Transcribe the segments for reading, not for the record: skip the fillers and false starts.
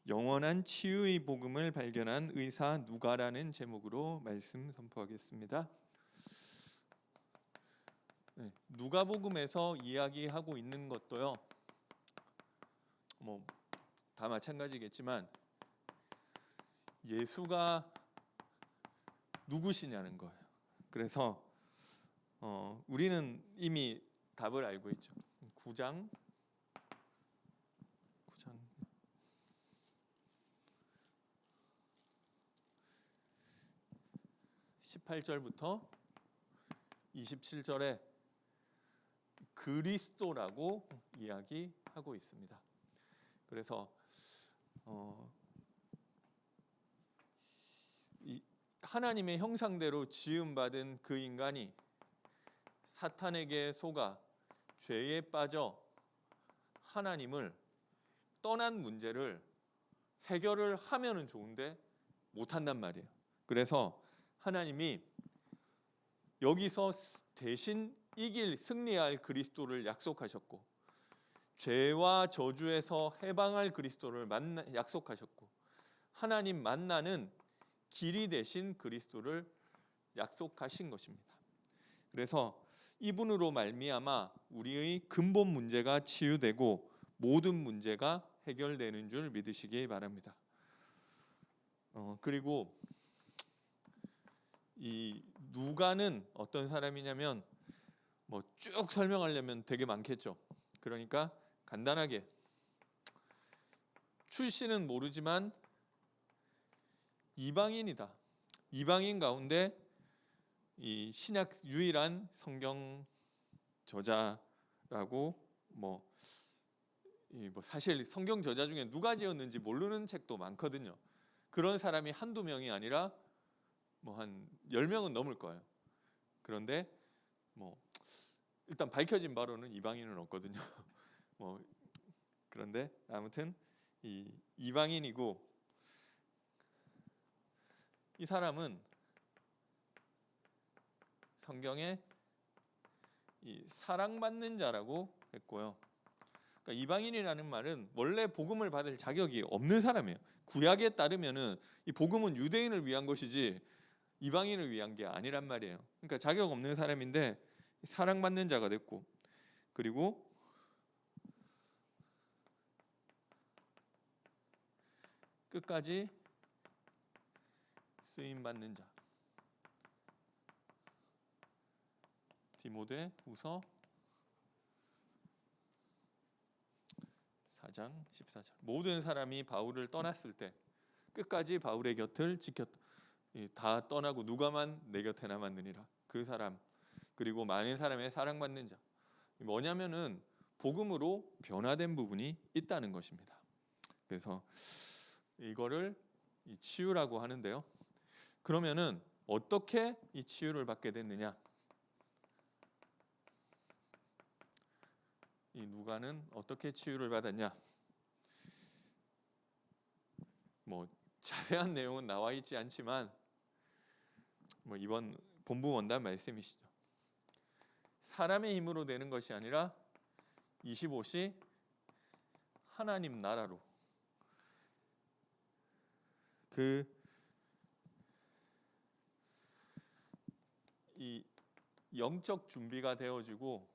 영원한 치유의 복음을 발견한 의사 누가라는 제목으로 말씀 선포하겠습니다. 누가복음에서 이야기하고 있는 것도요. 다 마찬가지겠지만 예수가 누구시냐는 거예요. 그래서 우리는 이미 답을 알고 있죠. 9장 18절부터 27절에 그리스도라고 이야기하고 있습니다. 그래서 하나님의 형상대로 지음받은 그 인간이 사탄에게 속아 죄에 빠져 하나님을 떠난 문제를 해결을 하면은 좋은데 못한단 말이에요. 그래서 하나님이 여기서 대신 승리할 그리스도를 약속하셨고, 죄와 저주에서 해방할 그리스도를 약속하셨고, 하나님 만나는 길이 되신 그리스도를 약속하신 것입니다. 그래서 이분으로 말미암아 우리의 근본 문제가 치유되고 모든 문제가 해결되는 줄 믿으시기 바랍니다. 그리고 이 누가는 어떤 사람이냐면 쭉 설명하려면 되게 많겠죠. 그러니까 간단하게 출신은 모르지만 이방인이다. 이방인 가운데 이 신약 유일한 성경 저자라고 사실 성경 저자 중에 누가 지었는지 모르는 책도 많거든요. 그런 사람이 한두 명이 아니라 한 10명은 넘을 거예요. 그런데 일단 밝혀진 바로는 이방인은 없거든요. 그런데 아무튼 이 이방인이고, 이 사람은 성경에 이 사랑받는 자라고 했고요. 그러니까 이방인이라는 말은 원래 복음을 받을 자격이 없는 사람이에요. 구약에 따르면은 이 복음은 유대인을 위한 것이지 이방인을 위한 게 아니란 말이에요. 그러니까 자격 없는 사람인데 사랑받는 자가 됐고, 그리고 끝까지 쓰임 받는 자. 디모데후서 4장 14절. 모든 사람이 바울을 떠났을 때 끝까지 바울의 곁을 지켰다. 다 떠나고 누가만 내 곁에 남았느니라. 그 사람, 그리고 많은 사람의 사랑받는 자. 뭐냐면은 복음으로 변화된 부분이 있다는 것입니다. 그래서 이거를 치유라고 하는데요. 그러면은 어떻게 이 치유를 받게 됐느냐? 이 누가는 어떻게 치유를 받았냐? 자세한 내용은 나와 있지 않지만 이번 본부 원단 말씀이시죠. 사람의 힘으로 되는 것이 아니라 25시 하나님 나라로, 이 영적 준비가 되어지고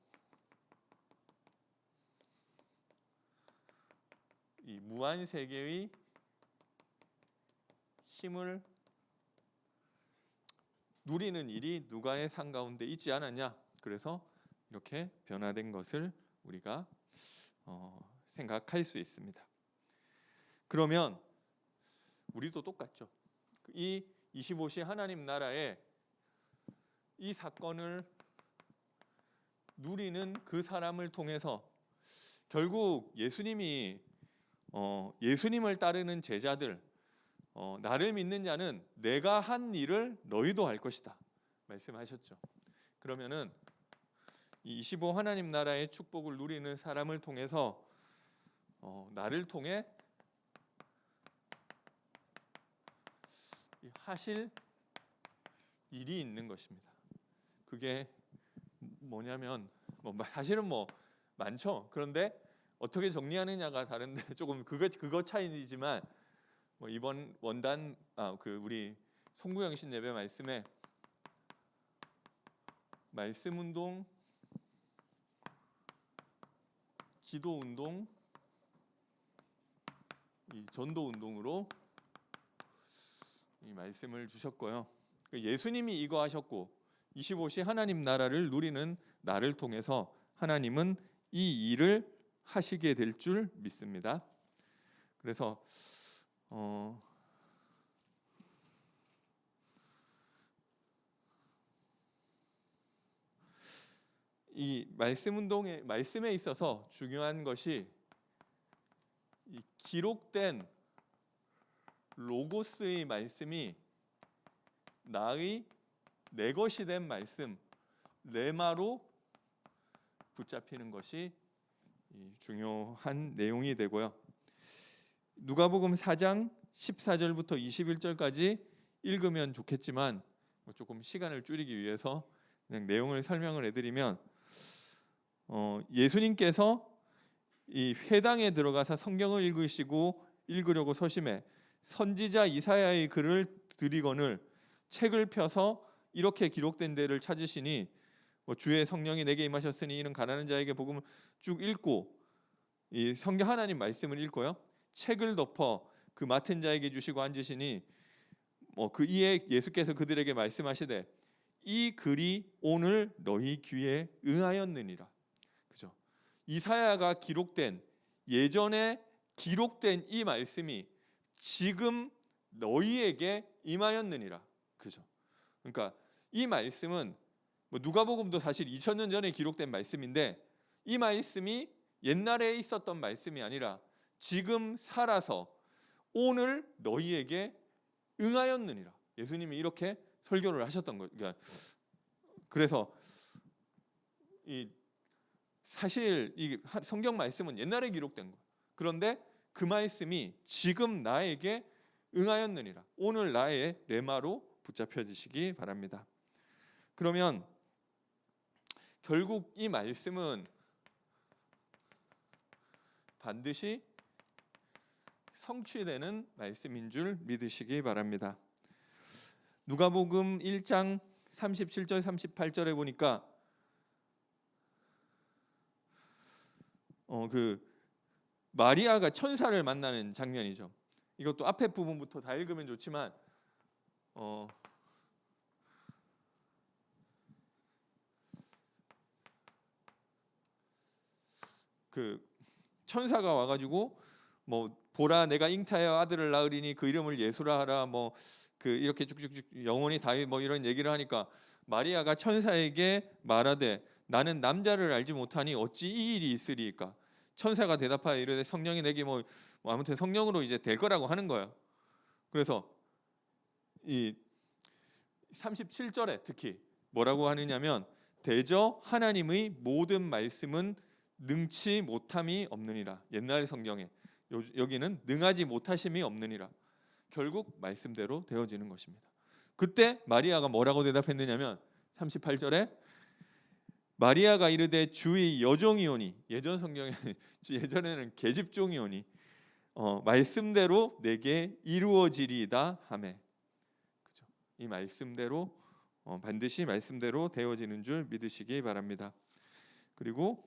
이 무한 세계의 힘을 누리는 일이 누가의 삶 가운데 있지 않았냐? 그래서 이렇게 변화된 것을 우리가 생각할 수 있습니다. 그러면 우리도 똑같죠. 이 25시 하나님 나라에 이 사건을 누리는 그 사람을 통해서 결국 예수님이 예수님을 따르는 제자들, 나를 믿는 자는 내가 한 일을 너희도 할 것이다 말씀하셨죠. 그러면은 이 25 하나님 나라의 축복을 누리는 사람을 통해서 나를 통해 하실 일이 있는 것입니다. 그게 뭐냐면 사실은 많죠. 그런데 어떻게 정리하느냐가 다른데 조금 그거 차이지만 뭐 이번 원단 우리 송구영 신예배 말씀에 말씀 운동, 기도 운동, 이 전도 운동으로 이 말씀을 주셨고요. 예수님이 이거 하셨고 25시 하나님 나라를 누리는 나를 통해서 하나님은 이 일을 하시게 될 줄 믿습니다. 그래서 이 말씀에 있어서 중요한 것이 이 기록된 로고스의 말씀이 내 것이 된 말씀, 레마로 붙잡히는 것이 중요한 내용이 되고요. 누가복음 4장 14절부터 21절까지 읽으면 좋겠지만 조금 시간을 줄이기 위해서 그냥 내용을 설명을 해드리면 예수님께서 이 회당에 들어가서 성경을 읽으려고 서심해 선지자 이사야의 글을 들이거늘 책을 펴서 이렇게 기록된 데를 찾으시니 주의 성령이 내게 임하셨으니 이는 가난한 자에게 복음을 쭉 읽고 이 성경 하나님 말씀을 읽고요. 책을 덮어 그 맡은 자에게 주시고 앉으시니 그 이에 예수께서 그들에게 말씀하시되 이 글이 오늘 너희 귀에 응하였느니라. 그죠? 이사야가 예전에 기록된 이 말씀이 지금 너희에게 임하였느니라. 그죠? 그러니까 이 말씀은 누가복음도 사실 2000년 전에 기록된 말씀인데 이 말씀이 옛날에 있었던 말씀이 아니라 지금 살아서 오늘 너희에게 응하였느니라. 예수님이 이렇게 설교를 하셨던 거예요. 그래서 사실 이 성경 말씀은 옛날에 기록된 거예요. 그런데 그 말씀이 지금 나에게 응하였느니라. 오늘 나의 레마로 붙잡혀지시기 바랍니다. 그러면 결국 이 말씀은 반드시 성취되는 말씀인 줄 믿으시기 바랍니다. 누가복음 1장 37절 38절에 보니까 마리아가 천사를 만나는 장면이죠. 이것도 앞에 부분부터 다 읽으면 좋지만 천사가 와가지고 보라 내가 잉타하여 아들을 낳으리니 그 이름을 예수라 하라 이렇게 쭉쭉쭉 영원히 다윗 이런 얘기를 하니까 마리아가 천사에게 말하되 나는 남자를 알지 못하니 어찌 이 일이 있으리이까. 천사가 대답하여 이르되 성령이 내게 아무튼 성령으로 이제 될 거라고 하는 거예요. 그래서 이 37절에 특히 뭐라고 하느냐면 대저 하나님의 모든 말씀은 능치 못함이 없느니라. 옛날 성경에 여기는 능하지 못하심이 없느니라. 결국 말씀대로 되어지는 것입니다. 그때 마리아가 뭐라고 대답했느냐면 38절에 마리아가 이르되 주의 여종이오니 예전 성경에 예전에는 계집종이오니 말씀대로 내게 이루어지리이다 하매. 그죠? 이 말씀대로 반드시 말씀대로 되어지는 줄 믿으시기 바랍니다. 그리고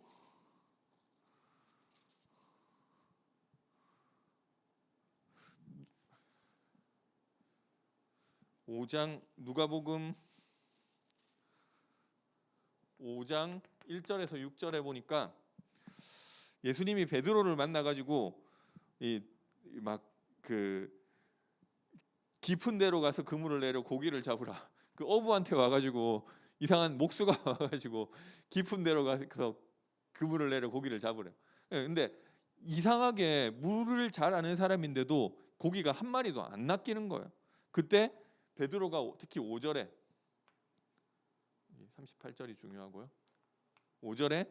5장 누가복음 5장 1절에서 6절에 보니까 예수님이 베드로를 만나가지고 깊은 데로 가서 그물을 내려 고기를 잡으라. 그 어부한테 와가지고 이상한 목수가 와가지고 깊은 데로 가서 그물을 내려 고기를 잡으래. 근데 이상하게 물을 잘 아는 사람인데도 고기가 한 마리도 안 낚이는 거예요. 그때 베드로가 특히 5절에 38절이 중요하고요. 5절에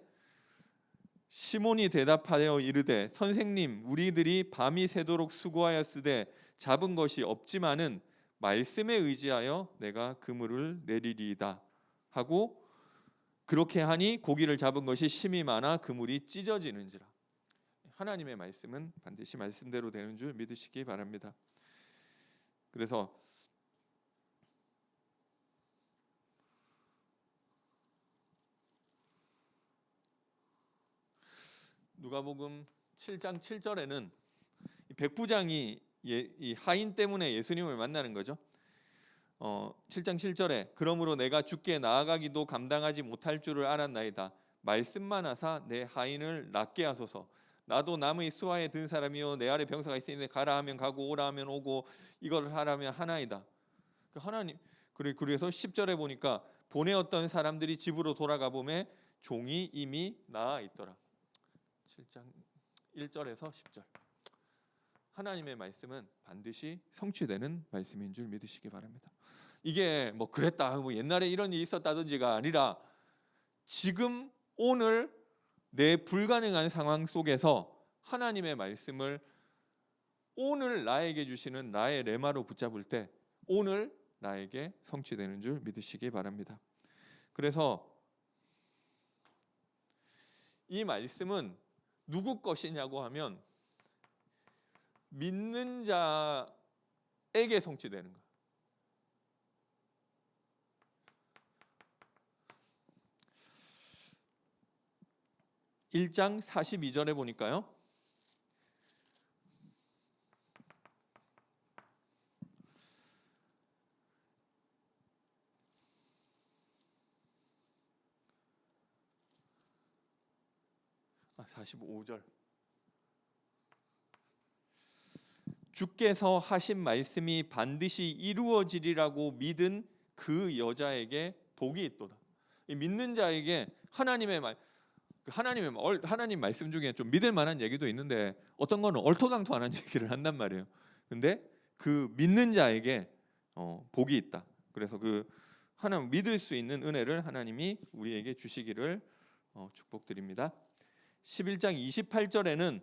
시몬이 대답하여 이르되 선생님 우리들이 밤이 새도록 수고하였으되 잡은 것이 없지만은 말씀에 의지하여 내가 그물을 내리리이다 하고 그렇게 하니 고기를 잡은 것이 심이 많아 그물이 찢어지는지라. 하나님의 말씀은 반드시 말씀대로 되는 줄 믿으시기 바랍니다. 그래서 누가복음 7장 7절에는 백부장이 이 하인 때문에 예수님을 만나는 거죠. 7장 7절에 그러므로 내가 주께 나아가기도 감당하지 못할 줄을 알았나이다. 말씀만 하사 내 하인을 낫게 하소서. 나도 남의 수하에 든 사람이요 내 아래 병사가 있으니 가라 하면 가고 오라 하면 오고 이걸 하라면 하나이다. 하나님 그래서 10절에 보니까 보내었던 사람들이 집으로 돌아가 보매 종이 이미 나아 있더라. 7장 1절에서 10절. 하나님의 말씀은 반드시 성취되는 말씀인 줄 믿으시기 바랍니다. 이게 뭐 그랬다, 뭐 옛날에 이런 일이 있었다든지가 아니라 지금 오늘 내 불가능한 상황 속에서 하나님의 말씀을 오늘 나에게 주시는 나의 레마로 붙잡을 때 오늘 나에게 성취되는 줄 믿으시기 바랍니다. 그래서 이 말씀은 누구 것이냐고 하면 믿는 자에게 성취되는 거예요. (1장 42절에) 보니까요. 아, 45절. 주께서 하신 말씀이 반드시 이루어지리라고 믿은 그 여자에게 복이 있도다. 믿는 자에게 하나님 말씀 중에 좀 믿을 만한 얘기도 있는데 어떤 거는 얼토당토하는 얘기를 한단 말이에요. 근데 그 믿는 자에게 복이 있다. 그래서 그 하나님 믿을 수 있는 은혜를 하나님이 우리에게 주시기를 축복드립니다. 11장 28절에는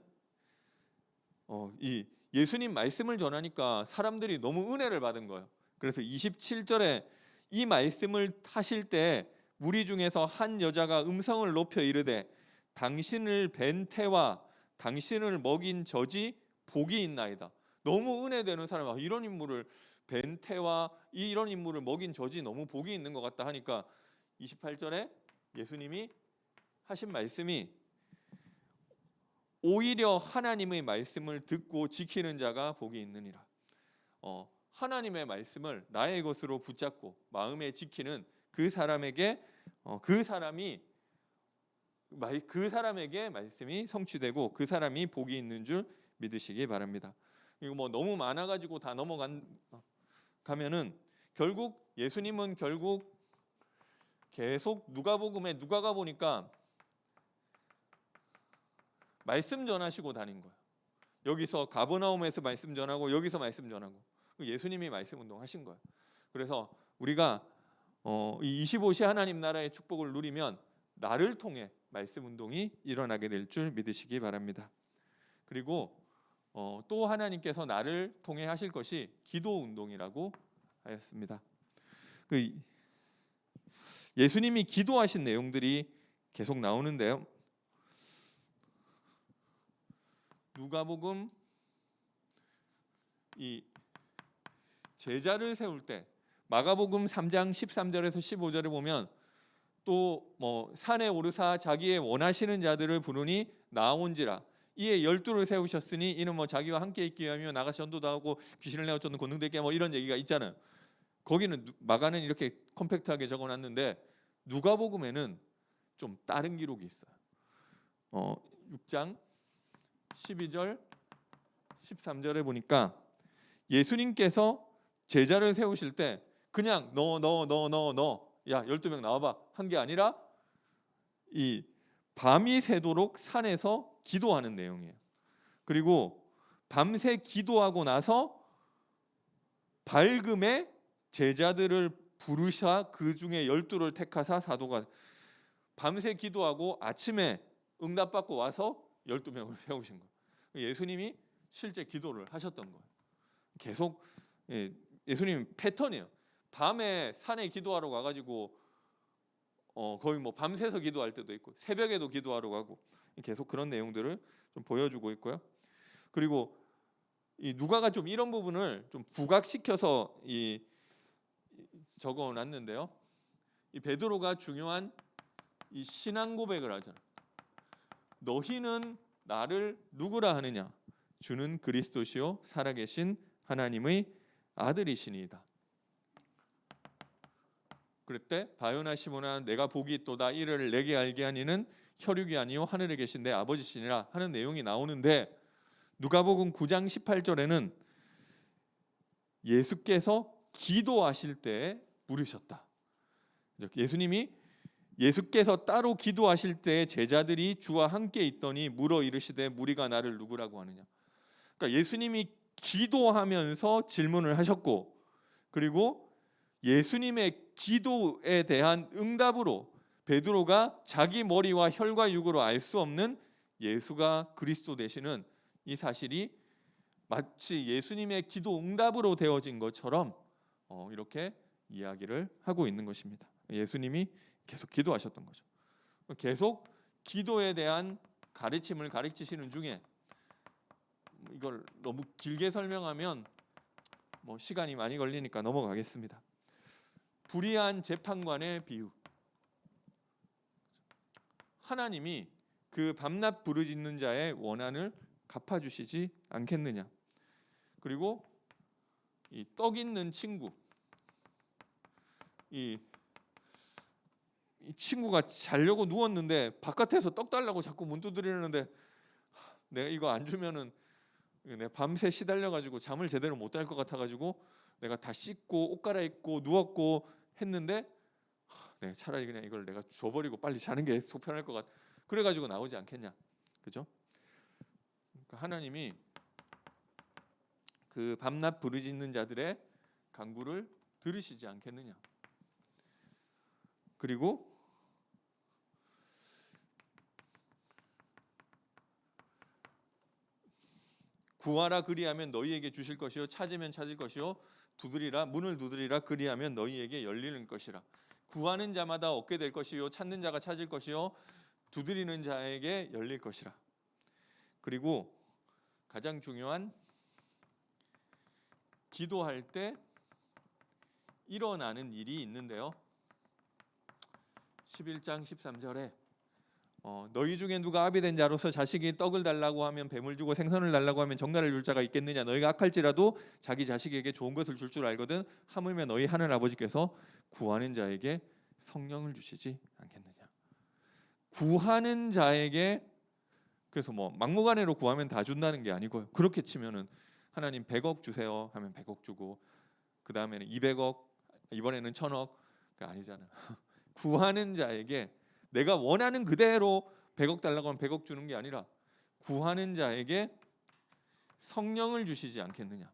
이 예수님 말씀을 전하니까 사람들이 너무 은혜를 받은 거예요. 그래서 27절에 이 말씀을 하실 때 무리 중에서 한 여자가 음성을 높여 이르되 당신을 뵌 태와 당신을 먹인 젖이 복이 있나이다. 너무 은혜되는 사람, 이런 인물을 뵌 태와 이런 인물을 먹인 젖이 너무 복이 있는 것 같다 하니까 28절에 예수님이 하신 말씀이 오히려 하나님의 말씀을 듣고 지키는 자가 복이 있느니라. 하나님의 말씀을 나의 것으로 붙잡고 마음에 지키는 그 사람에게 그 사람에게 말씀이 성취되고 그 사람이 복이 있는 줄 믿으시기 바랍니다. 이거 뭐 너무 많아가지고 다 가면은 결국 예수님은 계속 누가가 보니까 말씀 전하시고 다닌 거예요. 여기서 가버나움에서 말씀 전하고 여기서 말씀 전하고 예수님이 말씀 운동하신 거예요. 그래서 우리가 이 25시 하나님 나라의 축복을 누리면 나를 통해 말씀 운동이 일어나게 될 줄 믿으시기 바랍니다. 그리고 또 하나님께서 나를 통해 하실 것이 기도 운동이라고 하였습니다. 예수님이 기도하신 내용들이 계속 나오는데요. 누가복음 이 제자를 세울 때 마가복음 3장 13절에서 15절에 보면 또 뭐 산에 오르사 자기의 원하시는 자들을 부르니 나온지라 이에 12를 세우셨으니 이는 뭐 자기와 함께 있기 위하며 나가서 전도도 하고 귀신을 내어 쫓는 권능되게 뭐 이런 얘기가 있잖아요. 거기는 마가는 이렇게 컴팩트하게 적어놨는데 누가복음에는 좀 다른 기록이 있어요. 6장 12절 13절에 보니까 예수님께서 제자를 세우실 때 그냥 너 야 12명 나와봐 한 게 아니라 이 밤이 새도록 산에서 기도하는 내용이에요. 그리고 밤새 기도하고 나서 밝음에 제자들을 부르사 그 중에 12를 택하사 사도가 밤새 기도하고 아침에 응답받고 와서 12명을 세우신 거예요. 예수님이 실제 기도를 하셨던 거예요. 계속 예수님 패턴이에요. 밤에 산에 기도하러 가가지고 거의 뭐 밤새서 기도할 때도 있고 새벽에도 기도하러 가고 계속 그런 내용들을 좀 보여주고 있고요. 그리고 이 누가가 좀 이런 부분을 좀 부각시켜서 적어놨는데요. 이 베드로가 중요한 이 신앙 고백을 하잖아. 너희는 나를 누구라 하느냐? 주는 그리스도시요 살아계신 하나님의 아들이시니이다. 그랬대 바요나 시모나 내가 복이 있도다 이를 내게 알게 하니는 혈육이 아니요 하늘에 계신 내 아버지시니라 하는 내용이 나오는데 누가복음 9장 18절에는 예수께서 기도하실 때 물으셨다. 예수께서 따로 기도하실 때 제자들이 주와 함께 있더니 물어 이르시되 무리가 나를 누구라고 하느냐. 그러니까 예수님이 기도하면서 질문을 하셨고 그리고 예수님의 기도에 대한 응답으로 베드로가 자기 머리와 혈과 육으로 알 수 없는 예수가 그리스도 되시는 이 사실이 마치 예수님의 기도 응답으로 되어진 것처럼 이렇게 이야기를 하고 있는 것입니다. 예수님이 계속 기도하셨던 거죠. 계속 기도에 대한 가르침을 가르치시는 중에 이걸 너무 길게 설명하면 시간이 많이 걸리니까 넘어가겠습니다. 불의한 재판관의 비유. 하나님이 그 밤낮 부르짖는 자의 원한을 갚아주시지 않겠느냐. 그리고 이 떡 있는 친구. 이 친구가 자려고 누웠는데 바깥에서 떡 달라고 자꾸 문 두드리는데 내가 이거 안 주면은 내가 밤새 시달려 가지고 잠을 제대로 못 잘 것 같아 가지고 내가 다 씻고 옷 갈아입고 누웠고 했는데 내가 차라리 그냥 이걸 내가 줘버리고 빨리 자는 게 속 편할 것 같아. 그래 가지고 나오지 않겠냐. 그죠? 그러니까 하나님이 그 밤낮 부르짖는 자들의 간구를 들으시지 않겠느냐. 그리고 구하라 그리하면 너희에게 주실 것이요 찾으면 찾을 것이요 문을 두드리라 그리하면 너희에게 열리는 것이라. 구하는 자마다 얻게 될 것이요 찾는 자가 찾을 것이요 두드리는 자에게 열릴 것이라. 그리고 가장 중요한 기도할 때 일어나는 일이 있는데요. 11장 13절에 너희 중에 누가 아비된 자로서 자식이 떡을 달라고 하면 뱀을 주고 생선을 달라고 하면 정갈을 줄 자가 있겠느냐. 너희가 악할지라도 자기 자식에게 좋은 것을 줄 줄 알거든. 하물며 너희 하늘 아버지께서 구하는 자에게 성령을 주시지 않겠느냐. 구하는 자에게 그래서 막무가내로 구하면 다 준다는 게 아니고요. 그렇게 치면은 하나님 100억 주세요 하면 100억 주고 그 다음에는 200억 이번에는 1000억 아니잖아. 구하는 자에게 내가 원하는 그대로 100억 달라고 하면 100억 주는 게 아니라 구하는 자에게 성령을 주시지 않겠느냐.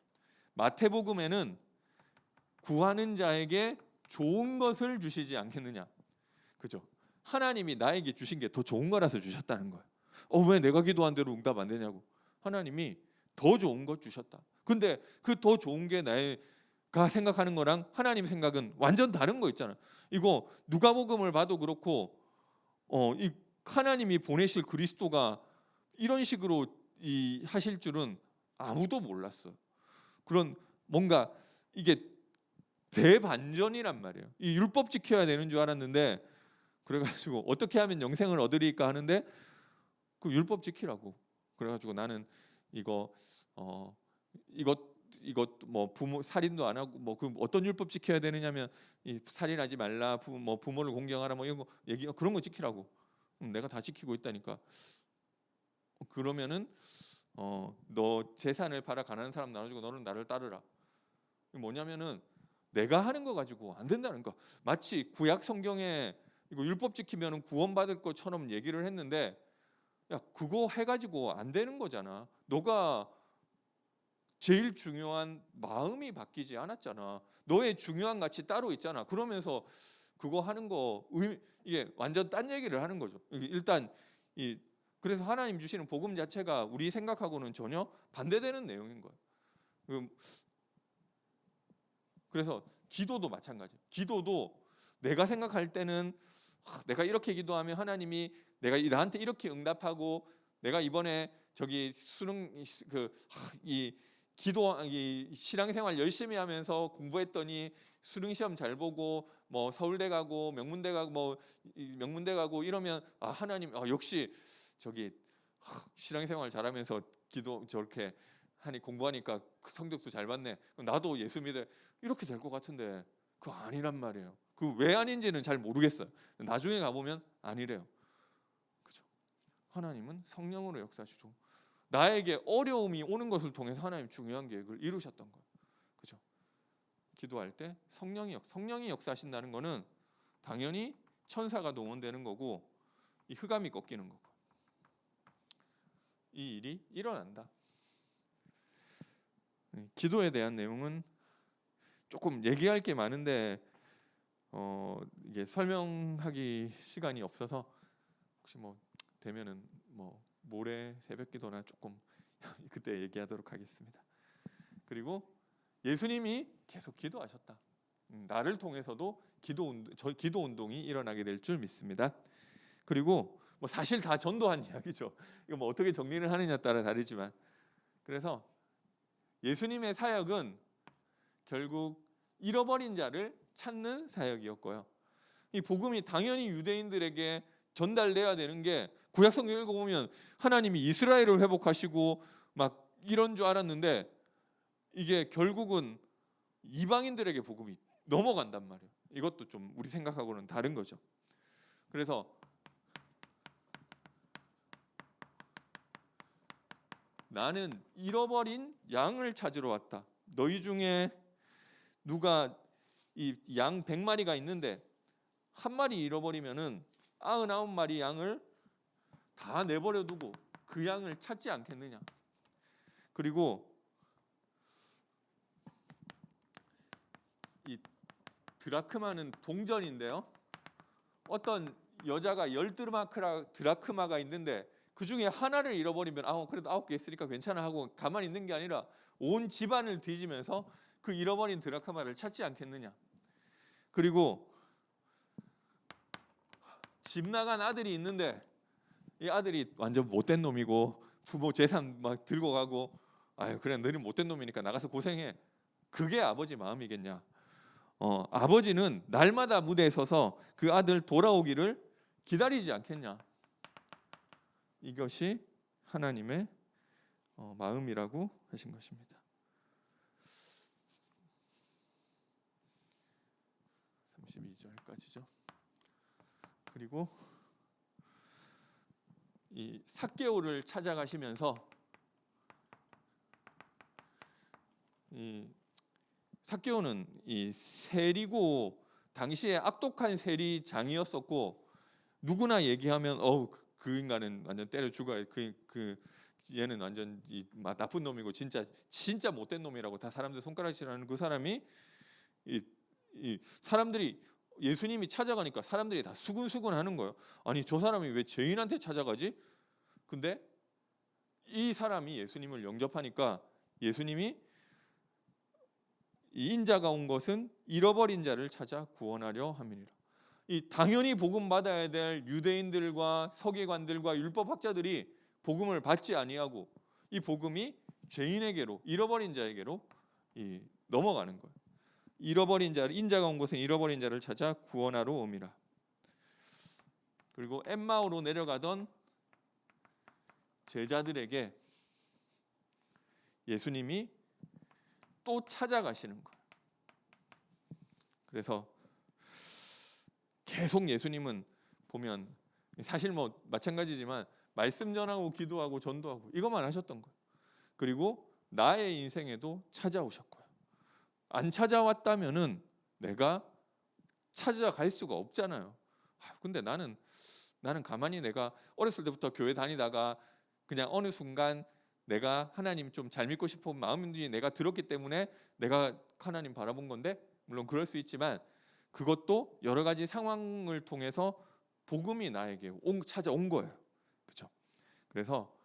마태복음에는 구하는 자에게 좋은 것을 주시지 않겠느냐. 그죠? 하나님이 나에게 주신 게 더 좋은 거라서 주셨다는 거예요. 왜 내가 기도한 대로 응답 안 되냐고. 하나님이 더 좋은 거 주셨다. 근데 그 더 좋은 게 내가 생각하는 거랑 하나님 생각은 완전 다른 거 있잖아. 이거 누가복음을 봐도 그렇고 이 하나님이 보내실 그리스도가 이런 식으로 하실 줄은 아무도 몰랐어요. 그런 뭔가 이게 대반전이란 말이에요. 이 율법 지켜야 되는 줄 알았는데 그래가지고 어떻게 하면 영생을 얻으리까 하는데 그 율법 지키라고. 그래가지고 나는 이것 부모 살인도 안 하고 그 어떤 율법 지켜야 되느냐면 이 살인하지 말라 부모를 공경하라 이런 거 얘기 그런 거 지키라고. 내가 다 지키고 있다니까. 그러면은 너 재산을 팔아 가난한 사람 나눠주고 너는 나를 따르라. 뭐냐면은 내가 하는 거 가지고 안 된다는 거. 마치 구약 성경에 이거 율법 지키면은 구원받을 것처럼 얘기를 했는데 야 그거 해가지고 안 되는 거잖아. 너가 제일 중요한 마음이 바뀌지 않았잖아. 너의 중요한 가치 따로 있잖아. 그러면서 그거 하는 거 이게 완전 딴 얘기를 하는 거죠. 일단 그래서 하나님 주시는 복음 자체가 우리 생각하고는 전혀 반대되는 내용인 거예요. 그래서 기도도 마찬가지예요. 기도도 내가 생각할 때는 내가 이렇게 기도하면 하나님이 내가 나한테 이렇게 응답하고 내가 이번에 저기 수능 이 기도 이 신앙생활 열심히 하면서 공부했더니 수능 시험 잘 보고 뭐 서울대 가고 명문대 가고 뭐 명문대 가고 이러면 하나님 역시 저기 신앙생활 잘하면서 기도 저렇게 하니 공부하니까 성적도 잘 받네. 그럼 나도 예수 믿어 이렇게 될 것 같은데 그거 아니란 말이에요. 그 왜 아닌지는 잘 모르겠어요. 나중에 가보면 아니래요. 그죠? 하나님은 성령으로 역사하시죠. 나에게 어려움이 오는 것을 통해서 하나님 중요한 계획을 이루셨던 거예요. 그죠? 기도할 때 성령이 역사하신다는 거는 당연히 천사가 동원되는 거고 이 흑암이 꺾이는 거고 이 일이 일어난다. 기도에 대한 내용은 조금 얘기할 게 많은데 이게 설명하기 시간이 없어서 혹시 뭐 되면은 뭐 모레 새벽기도나 조금 그때 얘기하도록 하겠습니다. 그리고 예수님이 계속 기도하셨다. 나를 통해서도 기도 운동이 일어나게 될 줄 믿습니다. 그리고 뭐 사실 다 전도한 이야기죠. 이거 뭐 어떻게 정리를 하느냐에 따라 다르지만 그래서 예수님의 사역은 결국 잃어버린 자를 찾는 사역이었고요. 이 복음이 당연히 유대인들에게 전달돼야 되는 게 구약 성경 읽어보면 하나님이 이스라엘을 회복하시고 막 이런 줄 알았는데 이게 결국은 이방인들에게 복음이 넘어간단 말이에요. 이것도 좀 우리 생각하고는 다른 거죠. 그래서 나는 잃어버린 양을 찾으러 왔다. 너희 중에 누가 이 양 100마리가 있는데 한 마리 잃어버리면은 99마리 양을 다 내버려 두고 그 양을 찾지 않겠느냐. 그리고 이 드라크마는 동전인데요. 어떤 여자가 10드라크마가 있는데 그 중에 하나를 잃어버리면 그래도 9개 있으니까 괜찮아 하고 가만히 있는 게 아니라 온 집안을 뒤지면서 그 잃어버린 드라크마를 찾지 않겠느냐. 그리고 집 나간 아들이 있는데 이 아들이 완전 못된 놈이고 부모 재산 막 들고 가고 그래 너는 못된 놈이니까 나가서 고생해. 그게 아버지 마음이겠냐. 아버지는 날마다 무대에 서서 그 아들 돌아오기를 기다리지 않겠냐. 이것이 하나님의 마음이라고 하신 것입니다. 32절까지죠. 그리고 이 삭개오를 찾아가시면서 이 삭개오는 이 세리고 당시에 악독한 세리장이었었고 누구나 얘기하면 그 인간은 완전 때려 죽어야 얘는 완전 나쁜 놈이고 진짜 못된 놈이라고 다 사람들 손가락질하는 그 사람이 이 사람들이 예수님이 찾아가니까 사람들이 다 수근수근하는 거예요. 아니 저 사람이 왜 죄인한테 찾아가지? 근데 이 사람이 예수님을 영접하니까 예수님이 이 인자가 온 것은 잃어버린 자를 찾아 구원하려 함이니라. 이 당연히 복음 받아야 될 유대인들과 서기관들과 율법학자들이 복음을 받지 아니하고 이 복음이 죄인에게로 잃어버린 자에게로 넘어가는 거예요. 잃어버린 자를 인자가 온 것은 잃어버린 자를 찾아 구원하러 옴이라. 그리고 엠마오로 내려가던 제자들에게 예수님이 또 찾아가시는 거예요. 그래서 계속 예수님은 보면 사실 뭐 마찬가지지만 말씀 전하고 기도하고 전도하고 이것만 하셨던 거예요. 그리고 나의 인생에도 찾아오셨고요. 안 찾아왔다면은 내가 찾아갈 수가 없잖아요. 근데 나는 가만히 내가 어렸을 때부터 교회 다니다가 그냥 어느 순간 내가 하나님 좀 잘 믿고 싶은 마음이 내가 들었기 때문에 내가 하나님 바라본 건데 물론 그럴 수 있지만 그것도 여러 가지 상황을 통해서 복음이 나에게 찾아온 거예요. 그렇죠? 그래서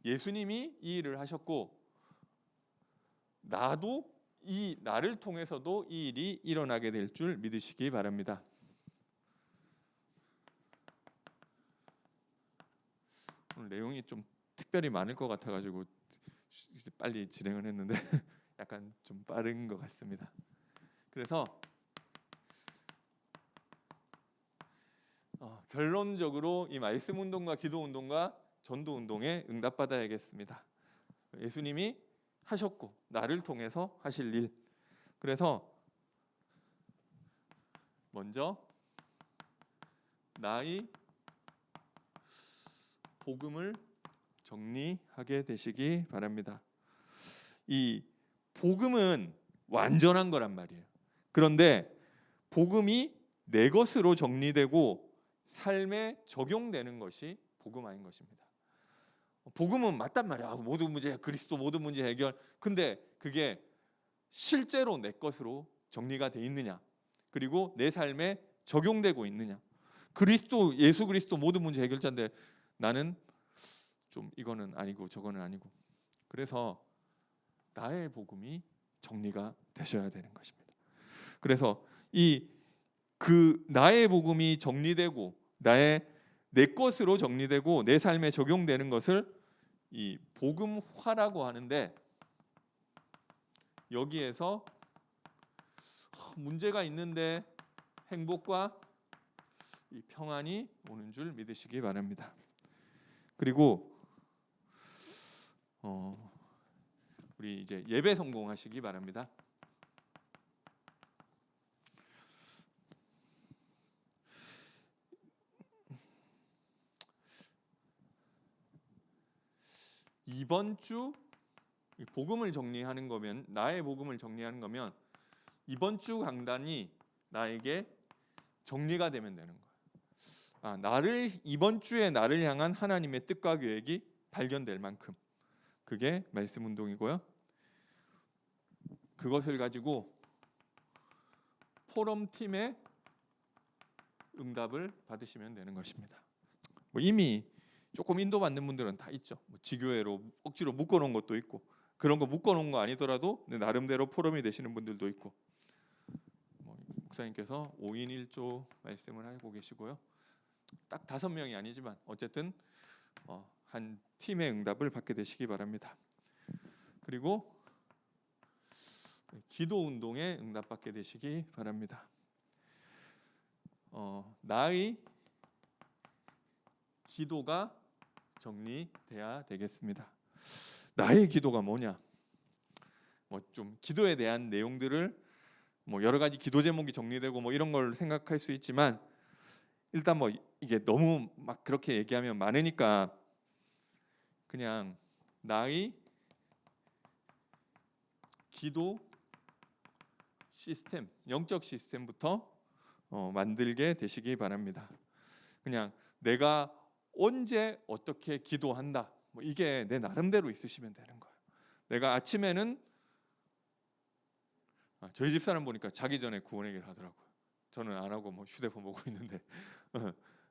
예수님이 이 일을 하셨고 나를 통해서도 이 일이 일어나게 될 줄 믿으시기 바랍니다. 오늘 내용이 좀 특별히 많을 것 같아가지고 빨리 진행을 했는데 약간 좀 빠른 것 같습니다. 그래서 결론적으로 이 말씀 운동과 기도 운동과 전도 운동에 응답받아야겠습니다. 예수님이 하셨고 나를 통해서 하실 일. 그래서 먼저 나의 복음을 정리하게 되시기 바랍니다. 이 복음은 완전한 거란 말이에요. 그런데 복음이 내 것으로 정리되고 삶에 적용되는 것이 복음 아닌 것입니다. 복음은 맞단 말이야. 모든 문제 그리스도 모든 문제 해결. 근데 그게 실제로 내 것으로 정리가 돼 있느냐? 그리고 내 삶에 적용되고 있느냐? 그리스도 예수 그리스도 모든 문제 해결자인데 나는 좀 이거는 아니고 저거는 아니고. 그래서 나의 복음이 정리가 되셔야 되는 것입니다. 그래서 나의 복음이 정리되고 내 것으로 정리되고 내 삶에 적용되는 것을 이 복음화라고 하는데, 여기에서 문제가 있는데 행복과 이 평안이 오는 줄 믿으시기 바랍니다. 그리고 우리 이제 예배 성공하시기 바랍니다. 이번 주 복음을 정리하는 거면, 나의 복음을 정리하는 거면 이번 주 강단이 나에게 정리가 되면 되는 거예요. 이번 주에 나를 향한 하나님의 뜻과 계획이 발견될 만큼, 그게 말씀 운동이고요. 그것을 가지고 포럼 팀의 응답을 받으시면 되는 것입니다. 이미 조금 인도받는 분들은 다 있죠. 지교회로 억지로 묶어놓은 것도 있고, 그런 거 묶어놓은 거 아니더라도 나름대로 포럼이 되시는 분들도 있고, 목사님께서 5인 1조 말씀을 하고 계시고요. 딱 5명이 아니지만 어쨌든 한 팀의 응답을 받게 되시기 바랍니다. 그리고 기도 운동에 응답받게 되시기 바랍니다. 나의 기도가 정리돼야 되겠습니다. 나의 기도가 뭐냐? 좀 기도에 대한 내용들을 여러 가지 기도 제목이 정리되고 이런 걸 생각할 수 있지만, 일단 이게 너무 막 그렇게 얘기하면 많으니까 그냥 나의 기도 시스템, 영적 시스템부터 만들게 되시기 바랍니다. 그냥 내가 언제 어떻게 기도한다, 이게 내 나름대로 있으시면 되는 거예요. 내가 아침에는 저희 집사람 보니까 자기 전에 구원얘기를 하더라고요. 저는 안 하고 휴대폰 보고 있는데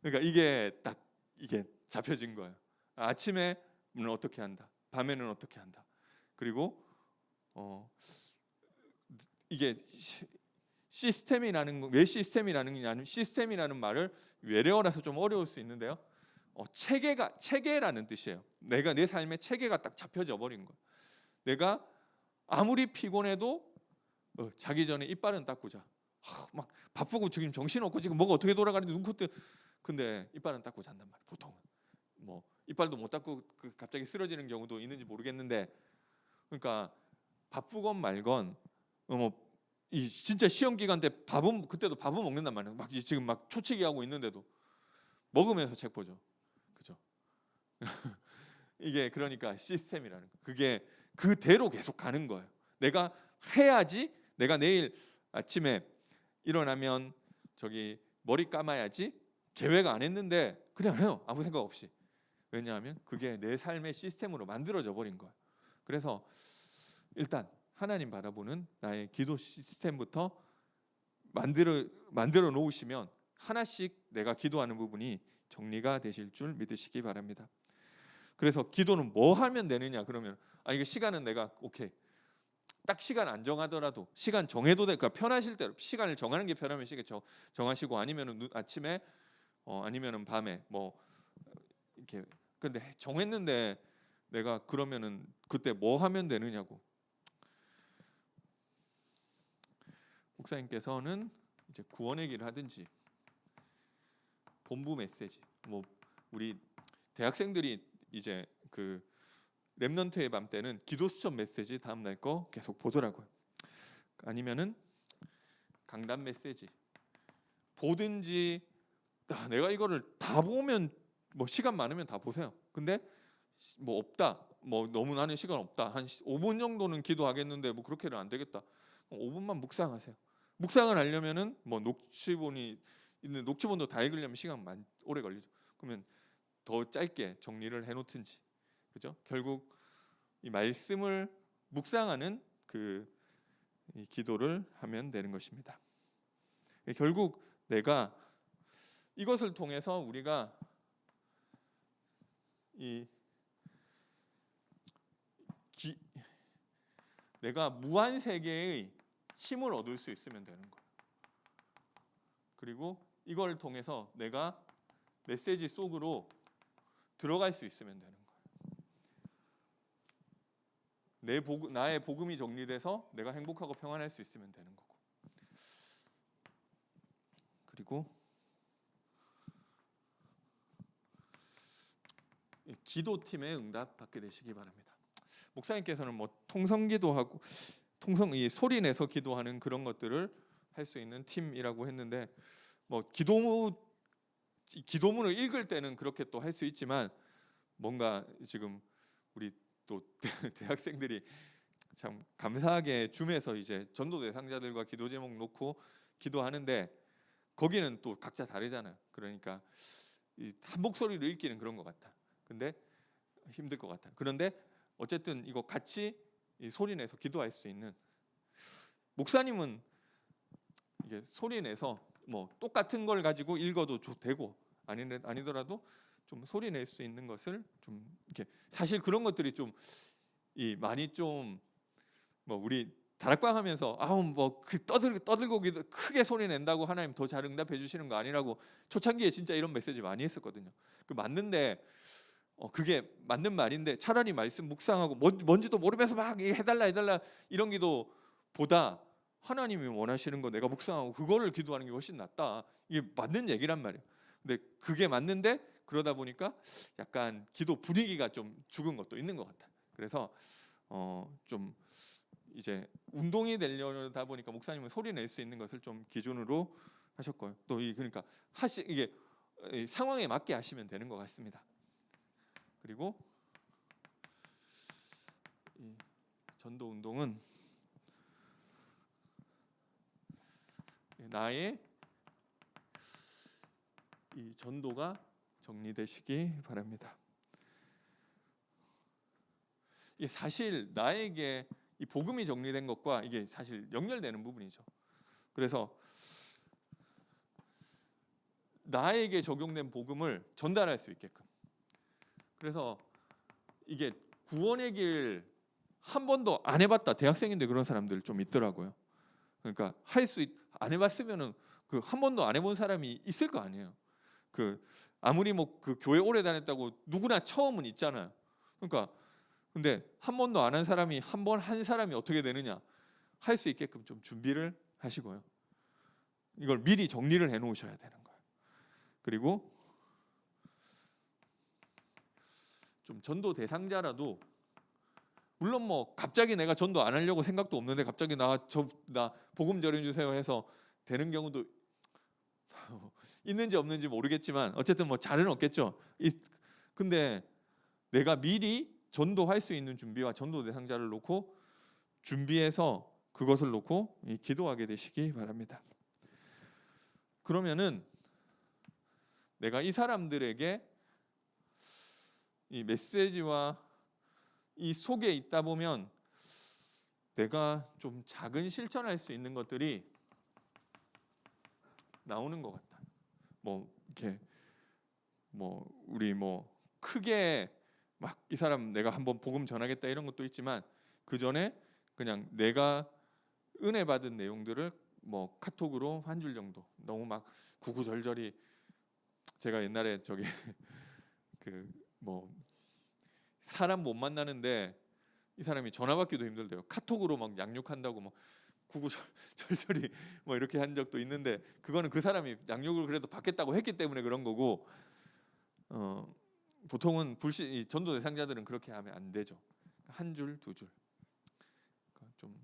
그러니까 이게 잡혀진 거예요. 아침에는 어떻게 한다, 밤에는 어떻게 한다. 그리고 이게 시스템이라는 거, 왜 시스템이라는 게 아니면 시스템이라는 말을 외래어라서 좀 어려울 수 있는데요. 체계라는 뜻이에요. 내 삶의 체계가 딱 잡혀져 버린 거예요. 내가 아무리 피곤해도 자기 전에 이빨은 닦고 자. 막 바쁘고 지금 정신없고 지금 뭐가 어떻게 돌아가는지 눈코뜰, 근데 이빨은 닦고 잔단 말이에요. 보통은 이빨도 못 닦고 갑자기 쓰러지는 경우도 있는지 모르겠는데, 그러니까 바쁘건 말건 이 진짜 시험 기간 때 그때도 밥은 먹는단 말이에요. 지금 초치기 하고 있는데도 먹으면서 책 보죠. 그죠? 이게 그러니까 시스템이라는 거. 그게 그대로 계속 가는 거예요. 내가 해야지. 내가 내일 아침에 일어나면 머리 감아야지. 계획 안 했는데 그냥 해요. 아무 생각 없이. 왜냐하면 그게 내 삶의 시스템으로 만들어져 버린 거예요. 그래서 일단 하나님 바라보는 나의 기도 시스템부터 만들어 놓으시면 하나씩 내가 기도하는 부분이 정리가 되실 줄 믿으시기 바랍니다. 그래서 기도는 뭐 하면 되느냐? 그러면 이거 시간은 내가 오케이. 딱 시간 안 정하더라도 시간 정해도 될까? 편하실 대로 시간을 정하는 게 편하면 시간 정하시고, 아니면은 아침에 아니면은 밤에 이렇게 근데 정했는데 내가 그러면은 그때 뭐 하면 되느냐고. 목사님께서는 이제 구원의 길을 하든지 본부 메시지, 뭐 우리 대학생들이 이제 그 렘넌트의 밤 때는 기도 수첩 메시지 다음 날 거 계속 보더라고요. 아니면은 강단 메시지 보든지, 내가 이거를 다 보면 뭐 시간 많으면 다 보세요. 근데 뭐 없다, 뭐 너무 나는 시간 없다, 한 5분 정도는 기도하겠는데 뭐 그렇게는 안 되겠다, 5분만 묵상하세요. 묵상을 하려면은 뭐 녹취본이 있는 녹취본도 다 읽으려면 시간 오래 걸리죠. 그러면 더 짧게 정리를 해놓든지, 그죠? 결국 이 말씀을 묵상하는 이 기도를 하면 되는 것입니다. 결국 내가 이것을 통해서 우리가 내가 무한 세계의 힘을 얻을 수 있으면 되는 거예요. 그리고 이걸 통해서 내가 메시지 속으로 들어갈 수 있으면 되는 거예요. 나의 복음이 정리돼서 내가 행복하고 평안할 수 있으면 되는 거고. 그리고 기도팀에 응답받게 되시기 바랍니다. 목사님께서는 뭐 통성기도하고 이 소리 내서 기도하는 그런 것들을 할 수 있는 팀이라고 했는데, 뭐 기도문을 읽을 때는 그렇게 또 할 수 있지만, 뭔가 지금 우리 또 대학생들이 참 감사하게 줌에서 이제 전도 대상자들과 기도 제목 놓고 기도하는데, 거기는 또 각자 다르잖아요. 그러니까 한 목소리로 읽기는 그런 것 같아. 근데 힘들 것 같아. 그런데 어쨌든 이거 같이 소리 내서 기도할 수 있는, 목사님은 이게 소리 내서 뭐 똑같은 걸 가지고 읽어도 되고, 아니더라도 좀 소리 낼 수 있는 것을 좀 이렇게, 사실 그런 것들이 좀 많이 좀 뭐 우리 다락방 하면서 뭐 그 떠들고 크게 소리 낸다고 하나님 더 잘 응답해 주시는 거 아니라고 초창기에 진짜 이런 메시지 많이 했었거든요. 그 맞는데 그게 맞는 말인데, 차라리 말씀 묵상하고 뭔지도 모르면서 막 해달라 이런 기도보다 하나님이 원하시는 거 내가 묵상하고 그거를 기도하는 게 훨씬 낫다. 이게 맞는 얘기란 말이에요. 근데 그게 맞는데, 그러다 보니까 약간 기도 분위기가 좀 죽은 것도 있는 것 같아. 그래서 좀 이제 운동이 되려다 보니까 목사님은 소리 낼 수 있는 것을 좀 기준으로 하셨고요. 또 그러니까 이게 상황에 맞게 하시면 되는 것 같습니다. 그리고 이 전도 운동은 나의 이 전도가 정리되시기 바랍니다. 이게 사실 나에게 이 복음이 정리된 것과 이게 사실 연결되는 부분이죠. 그래서 나에게 적용된 복음을 전달할 수 있게끔. 그래서 이게 구원의 길 한 번도 안 해봤다, 대학생인데 그런 사람들 좀 있더라고요. 그러니까 안 해봤으면은 그 한 번도 안 해본 사람이 있을 거 아니에요. 아무리 뭐 그 교회 오래 다녔다고 누구나 처음은 있잖아요. 그러니까 근데 한 번도 안 한 사람이 한 번 한 사람이 어떻게 되느냐, 할 수 있게끔 좀 준비를 하시고요. 이걸 미리 정리를 해 놓으셔야 되는 거예요. 그리고 좀 전도 대상자라도, 물론 뭐 갑자기 내가 전도 안 하려고 생각도 없는데 갑자기 나 복음 전해 주세요 해서 되는 경우도 있는지 없는지 모르겠지만, 어쨌든 뭐 잘은 없겠죠. 근데 내가 미리 전도할 수 있는 준비와 전도 대상자를 놓고 준비해서 그것을 놓고 기도하게 되시기 바랍니다. 그러면은 내가 이 사람들에게 이 메시지와 이 속에 있다 보면 내가 좀 작은 실천할 수 있는 것들이 나오는 것 같다. 뭐 이렇게 뭐 우리 뭐 크게 막 이 사람 내가 한번 복음 전하겠다 이런 것도 있지만, 그 전에 그냥 내가 은혜 받은 내용들을 뭐 카톡으로 한 줄 정도, 너무 막 구구절절히, 제가 옛날에 저기 그 뭐 사람 못 만나는데 이 사람이 전화 받기도 힘들대요. 카톡으로 막 양육한다고 뭐 구구절절히 뭐 이렇게 한 적도 있는데, 그거는 그 사람이 양육을 그래도 받겠다고 했기 때문에 그런 거고, 보통은 이 전도 대상자들은 그렇게 하면 안 되죠. 한 줄, 두 줄. 좀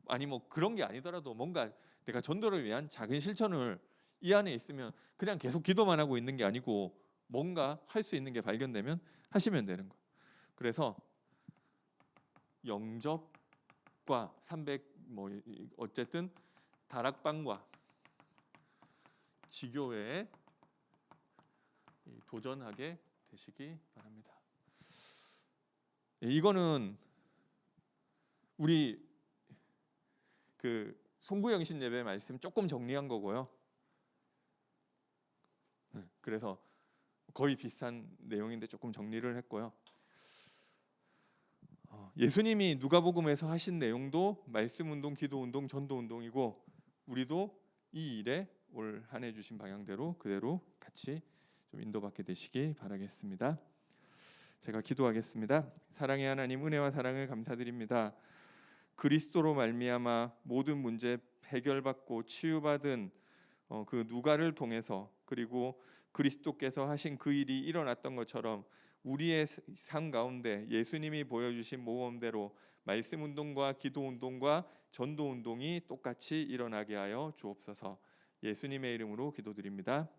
아니 뭐 그런 게 아니더라도 뭔가 내가 전도를 위한 작은 실천을 이 안에 있으면 그냥 계속 기도만 하고 있는 게 아니고 뭔가 할 수 있는 게 발견되면 하시면 되는 거예요. 그래서 영접과 300 뭐 어쨌든 다락방과 지교회에 도전하게 되시기 바랍니다. 이거는 우리 그 송구영신 예배 말씀 조금 정리한 거고요. 그래서 거의 비슷한 내용인데 조금 정리를 했고요. 예수님이 누가복음에서 하신 내용도 말씀 운동, 기도 운동, 전도 운동이고, 우리도 이 일에 올 한 해 주신 방향대로 그대로 같이 좀 인도받게 되시기 바라겠습니다. 제가 기도하겠습니다. 사랑의 하나님, 은혜와 사랑을 감사드립니다. 그리스도로 말미암아 모든 문제 해결받고 치유받은 그 누가를 통해서, 그리고 그리스도께서 하신 그 일이 일어났던 것처럼 우리의 삶 가운데 예수님이 보여주신 모범대로 말씀 운동과 기도 운동과 전도 운동이 똑같이 일어나게 하여 주옵소서. 예수님의 이름으로 기도드립니다.